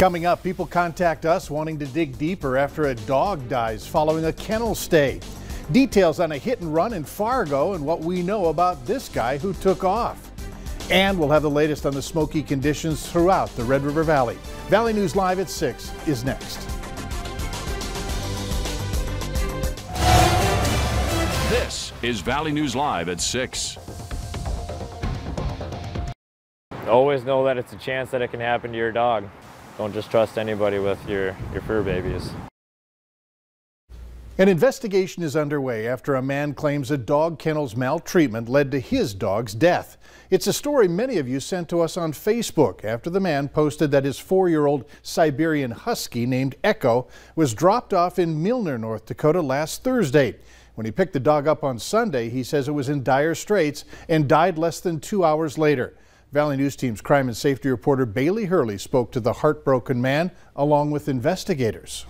Coming up, people contact us wanting to dig deeper after a dog dies following a kennel stay. Details on a hit and run in Fargo and what we know about this guy who took off. And we'll have the latest on the smoky conditions throughout the Red River Valley. Valley News Live at 6 is next. This is Valley News Live at 6. Always know that it's a chance that it can happen to your dog. Don't just trust anybody with your fur babies. An investigation is underway after a man claims a dog kennel's maltreatment led to his dog's death. It's a story many of you sent to us on Facebook after the man posted that his 4-year-old Siberian Husky named Echo was dropped off in Milner, North Dakota last Thursday. When he picked the dog up on Sunday, he says it was in dire straits and died less than 2 hours later. Valley News Team's crime and safety reporter Bailey Hurley spoke to the heartbroken man along with investigators.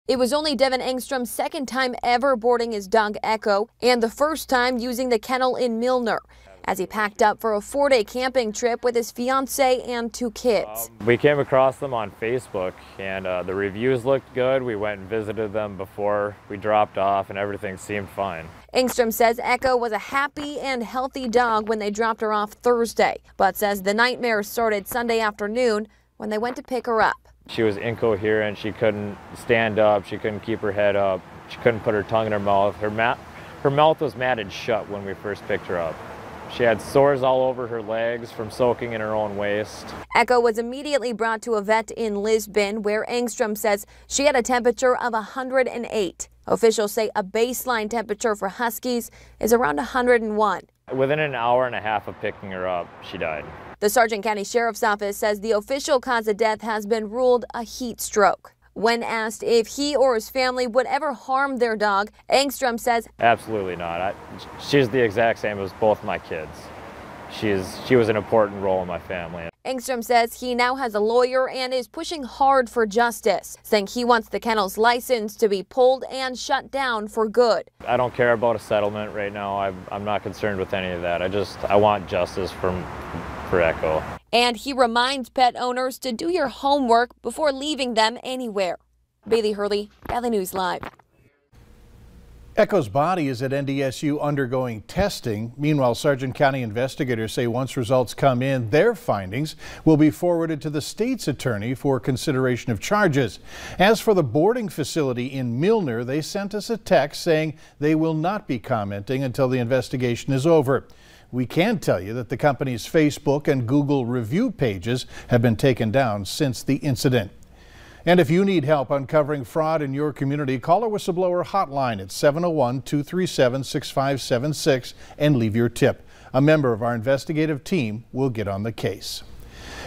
It was only Devin Engstrom's second time ever boarding his dog Echo and the first time using the kennel in Milner as he packed up for a 4-day camping trip with his fiance and 2 kids. We came across them on Facebook and the reviews looked good. We went and visited them before we dropped off and everything seemed fine. Engstrom says Echo was a happy and healthy dog when they dropped her off Thursday, but says the nightmare started Sunday afternoon when they went to pick her up. She was incoherent. She couldn't stand up. She couldn't keep her head up. She couldn't put her tongue in her mouth. Her mouth was matted shut when we first picked her up. She had sores all over her legs from soaking in her own waste. Echo was immediately brought to a vet in Lisbon, where Engstrom says she had a temperature of 108. Officials say a baseline temperature for Huskies is around 101. Within an hour and a half of picking her up, she died. The Sargent County Sheriff's Office says the official cause of death has been ruled a heat stroke. When asked if he or his family would ever harm their dog, Engstrom says, "Absolutely not. She's the exact same as both my kids. She was an important role in my family." Engstrom says he now has a lawyer and is pushing hard for justice, saying he wants the kennel's license to be pulled and shut down for good. I don't care about a settlement right now. I'm not concerned with any of that. I want justice for Echo. And he reminds pet owners to do your homework before leaving them anywhere. Bailey Hurley, Valley News Live. Echo's body is at NDSU undergoing testing. Meanwhile, Sargent County investigators say once results come in, their findings will be forwarded to the state's attorney for consideration of charges. As for the boarding facility in Milner, they sent us a text saying they will not be commenting until the investigation is over. We can tell you that the company's Facebook and Google review pages have been taken down since the incident. And if you need help uncovering fraud in your community, call our whistleblower hotline at 701-237-6576 and leave your tip. A member of our investigative team will get on the case.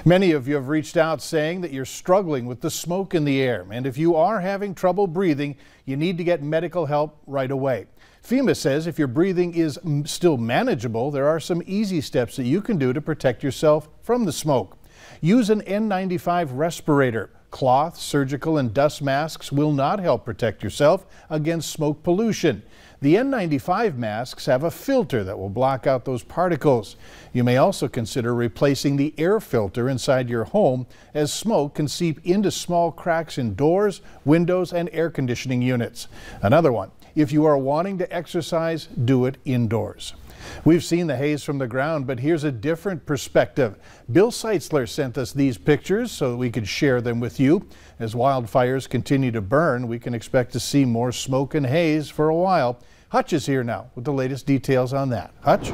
Many of you have reached out saying that you're struggling with the smoke in the air, and if you are having trouble breathing, you need to get medical help right away. FEMA says if your breathing is still manageable, there are some easy steps that you can do to protect yourself from the smoke. Use an N95 respirator. Cloth, surgical, and dust masks will not help protect yourself against smoke pollution. The N95 masks have a filter that will block out those particles. You may also consider replacing the air filter inside your home, as smoke can seep into small cracks in doors, windows, and air conditioning units. Another one, if you are wanting to exercise, do it indoors. We've seen the haze from the ground, but here's a different perspective. Bill Seitzler sent us these pictures so that we could share them with you. As wildfires continue to burn, we can expect to see more smoke and haze for a while. Hutch is here now with the latest details on that. Hutch?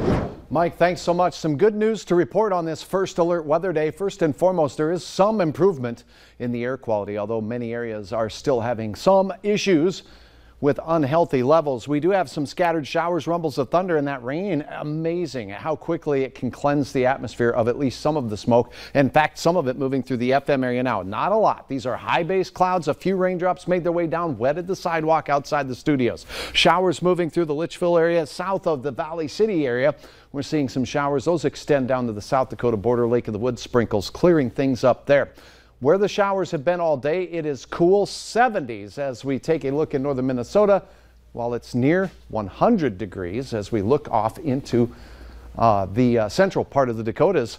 Mike, thanks so much. Some good news to report on this first alert weather day. First and foremost, there is some improvement in the air quality, although many areas are still having some issues with unhealthy levels. We do have some scattered showers, rumbles of thunder, and that rain. Amazing how quickly it can cleanse the atmosphere of at least some of the smoke. In fact, some of it moving through the FM area now. Not a lot. These are high base clouds. A few raindrops made their way down, wetted the sidewalk outside the studios. Showers moving through the Litchfield area, south of the Valley City area. We're seeing some showers. Those extend down to the South Dakota border. Lake of the Woods sprinkles, clearing things up there. Where the showers have been all day, it is cool 70s as we take a look in northern Minnesota, while it's near 100 degrees as we look off into the central part of the Dakotas.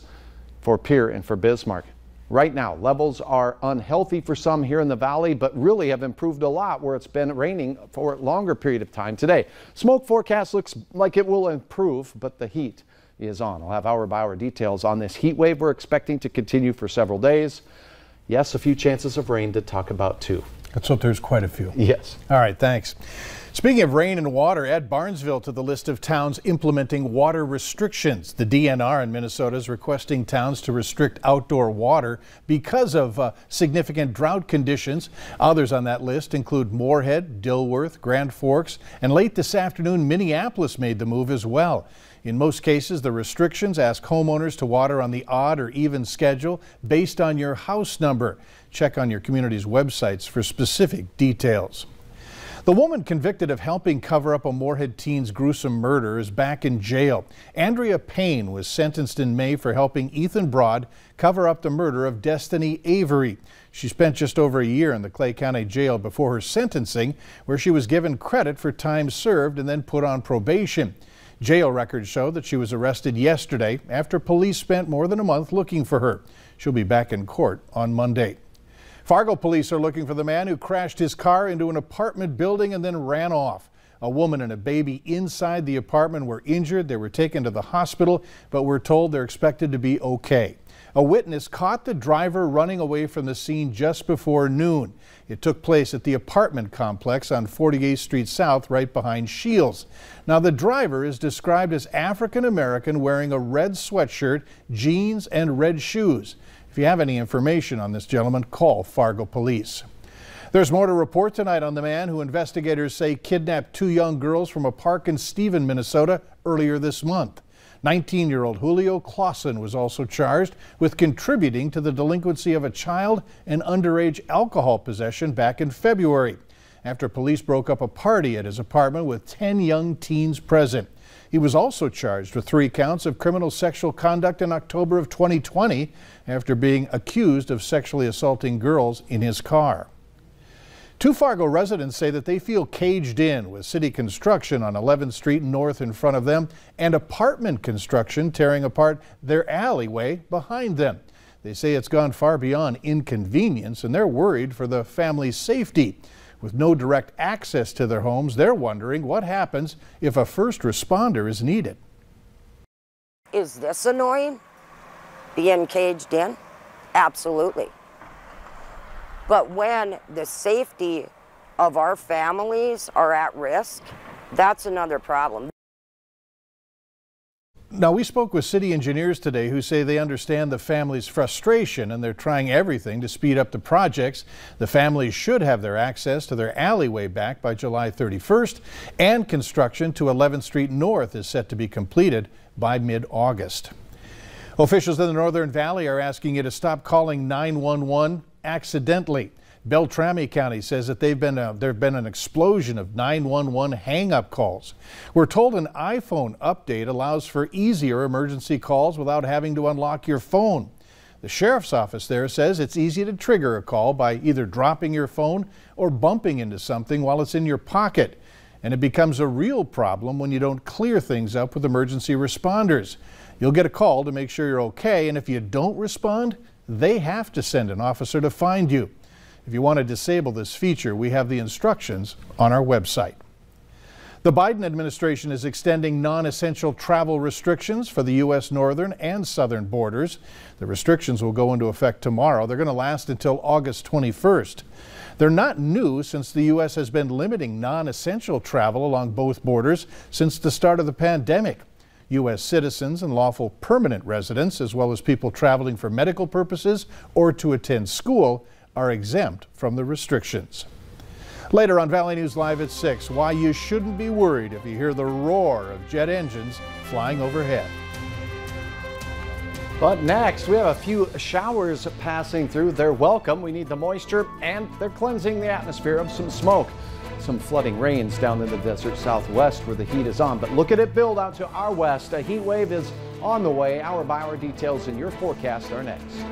for Pierre and for Bismarck. Right now, levels are unhealthy for some here in the valley, but really have improved a lot where it's been raining for a longer period of time today. Smoke forecast looks like it will improve, but the heat is on. I'll have hour-by-hour details on this heat wave we're expecting to continue for several days. Yes, a few chances of rain to talk about too. Let's hope there's quite a few. Yes. All right, thanks. Speaking of rain and water, add Barnesville to the list of towns implementing water restrictions. The DNR in Minnesota is requesting towns to restrict outdoor water because of significant drought conditions. Others on that list include Moorhead, Dilworth, Grand Forks, and late this afternoon, Minneapolis made the move as well. In most cases, the restrictions ask homeowners to water on the odd or even schedule based on your house number. Check on your community's websites for specific details. The woman convicted of helping cover up a Moorhead teen's gruesome murder is back in jail. Andrea Payne was sentenced in May for helping Ethan Broad cover up the murder of Destiny Avery. She spent just over a year in the Clay County Jail before her sentencing, where she was given credit for time served and then put on probation. Jail records show that she was arrested yesterday after police spent more than a month looking for her. She'll be back in court on Monday. Fargo police are looking for the man who crashed his car into an apartment building and then ran off. A woman and a baby inside the apartment were injured. They were taken to the hospital, but we're told they're expected to be okay. A witness caught the driver running away from the scene just before noon. It took place at the apartment complex on 48th Street South, right behind Shields. Now, the driver is described as African American, wearing a red sweatshirt, jeans, and red shoes. If you have any information on this gentleman, call Fargo Police. There's more to report tonight on the man who investigators say kidnapped 2 young girls from a park in Stephen, Minnesota earlier this month. 19-year-old Julio Clausen was also charged with contributing to the delinquency of a child and underage alcohol possession back in February, after police broke up a party at his apartment with 10 young teens present. He was also charged with 3 counts of criminal sexual conduct in October of 2020 after being accused of sexually assaulting girls in his car. 2 Fargo residents say that they feel caged in with city construction on 11th Street North in front of them and apartment construction tearing apart their alleyway behind them. They say it's gone far beyond inconvenience and they're worried for the family's safety. With no direct access to their homes, they're wondering what happens if a first responder is needed. Is this annoying? Being caged in? Absolutely. But when the safety of our families are at risk, that's another problem. Now, we spoke with city engineers today who say they understand the family's frustration and they're trying everything to speed up the projects. The families should have their access to their alleyway back by July 31st, and construction to 11th Street North is set to be completed by mid-August. Officials in the Northern Valley are asking you to stop calling 911 accidentally. Beltrami County says that there have been an explosion of 911 hang-up calls. We're told an iPhone update allows for easier emergency calls without having to unlock your phone. The sheriff's office there says it's easy to trigger a call by either dropping your phone or bumping into something while it's in your pocket. And it becomes a real problem when you don't clear things up with emergency responders. You'll get a call to make sure you're okay, and if you don't respond, they have to send an officer to find you. If you want to disable this feature, we have the instructions on our website. The Biden administration is extending non-essential travel restrictions for the U.S. northern and southern borders. The restrictions will go into effect tomorrow. They're going to last until August 21st. They're not new, since the U.S. has been limiting non-essential travel along both borders since the start of the pandemic. U.S. citizens and lawful permanent residents, as well as people traveling for medical purposes or to attend school, are exempt from the restrictions. Later on Valley News Live at 6, why you shouldn't be worried if you hear the roar of jet engines flying overhead. But next, we have a few showers passing through. They're welcome. We need the moisture, and they're cleansing the atmosphere of some smoke. Some flooding rains down in the desert southwest where the heat is on. But look at it build out to our west. A heat wave is on the way. Hour by hour details in your forecast are next.